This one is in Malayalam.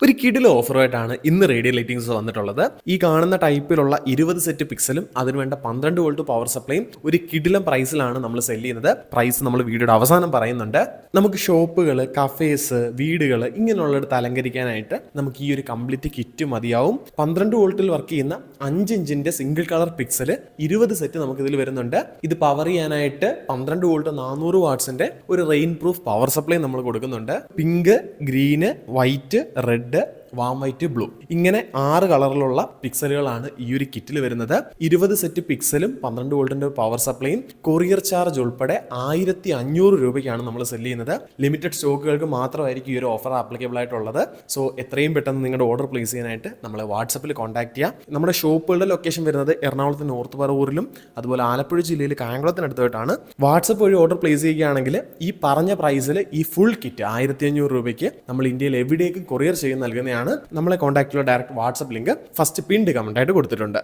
ഒരു കിടില ഓഫറുമായിട്ടാണ് ഇന്ന് റേഡിയോ ലൈറ്റിംഗ്സ് വന്നിട്ടുള്ളത്. ഈ കാണുന്ന ടൈപ്പിലുള്ള 20 സെറ്റ് പിക്സലും അതിനുവേണ്ട 12 വോൾട്ട് പവർ സപ്ലൈയും ഒരു കിടിലം പ്രൈസിലാണ് നമ്മൾ സെല് ചെയ്യുന്നത്. പ്രൈസ് നമ്മൾ വീഡിയോയുടെ അവസാനം പറയുന്നുണ്ട്. നമുക്ക് ഷോപ്പുകൾ, കഫേസ്, വീടുകൾ ഇങ്ങനെയുള്ളിടത്ത് അലങ്കരിക്കാനായിട്ട് നമുക്ക് ഈ ഒരു കംപ്ലീറ്റ് കിറ്റ് മതിയാവും. 12 വോൾട്ടിൽ വർക്ക് ചെയ്യുന്ന 5 ഇഞ്ചിന്റെ സിംഗിൾ കളർ പിക്സല് 20 സെറ്റ് നമുക്ക് ഇതിൽ വരുന്നുണ്ട്. ഇത് പവർ ചെയ്യാനായിട്ട് 12 വോൾട്ട് 400 വാട്ട്സിന്റെ ഒരു റെയിൻ പ്രൂഫ് പവർ സപ്ലൈ നമ്മൾ കൊടുക്കുന്നുണ്ട്. Pink, green, white, red, warm white, blue ഇങ്ങനെ 6 കളറിലുള്ള പിക്സലുകളാണ് ഈ ഒരു കിറ്റിൽ വരുന്നത്. 20 സെറ്റ് പിക്സലും 12 വോൾട്ടിന്റെ പവർ സപ്ലൈയും കൊറിയർ ചാർജ് ഉൾപ്പെടെ 1500 രൂപയ്ക്കാണ് നമ്മൾ സെല് ചെയ്യുന്നത്. ലിമിറ്റഡ് സ്റ്റോക്കുകൾക്ക് മാത്രമായിരിക്കും ഈ ഒരു ഓഫർ ആപ്ലിക്കബിൾ ആയിട്ടുള്ളത്. സോ എത്രയും പെട്ടെന്ന് നിങ്ങളുടെ ഓർഡർ പ്ലേസ് ചെയ്യാനായിട്ട് നമ്മളെ വാട്സപ്പിൽ കോൺടാക്ട് ചെയ്യാം. നമ്മുടെ ഷോപ്പുകളുടെ ലൊക്കേഷൻ വരുന്നത് എറണാകുളത്ത് നോർത്ത് പറവൂരിലും അതുപോലെ ആലപ്പുഴ ജില്ലയിൽ കായംകുളത്തിനടുത്തായിട്ടാണ്. വാട്സപ്പ് വഴി ഓർഡർ പ്ലേസ് ചെയ്യുകയാണെങ്കിൽ ഈ പറഞ്ഞ പ്രൈസിൽ ഈ ഫുൾ കിറ്റ് 1500 രൂപയ്ക്ക് നമ്മൾ ഇന്ത്യയിൽ എവിടേക്കും കൊറിയർ ചെയ്ത് നൽകുന്നതാണ്. നമ്മളെ കോൺടാക്ട് ചെയ്യുന്ന direct WhatsApp link first pinned comment ആയിട്ട് കൊടുത്തിട്ടുണ്ട്.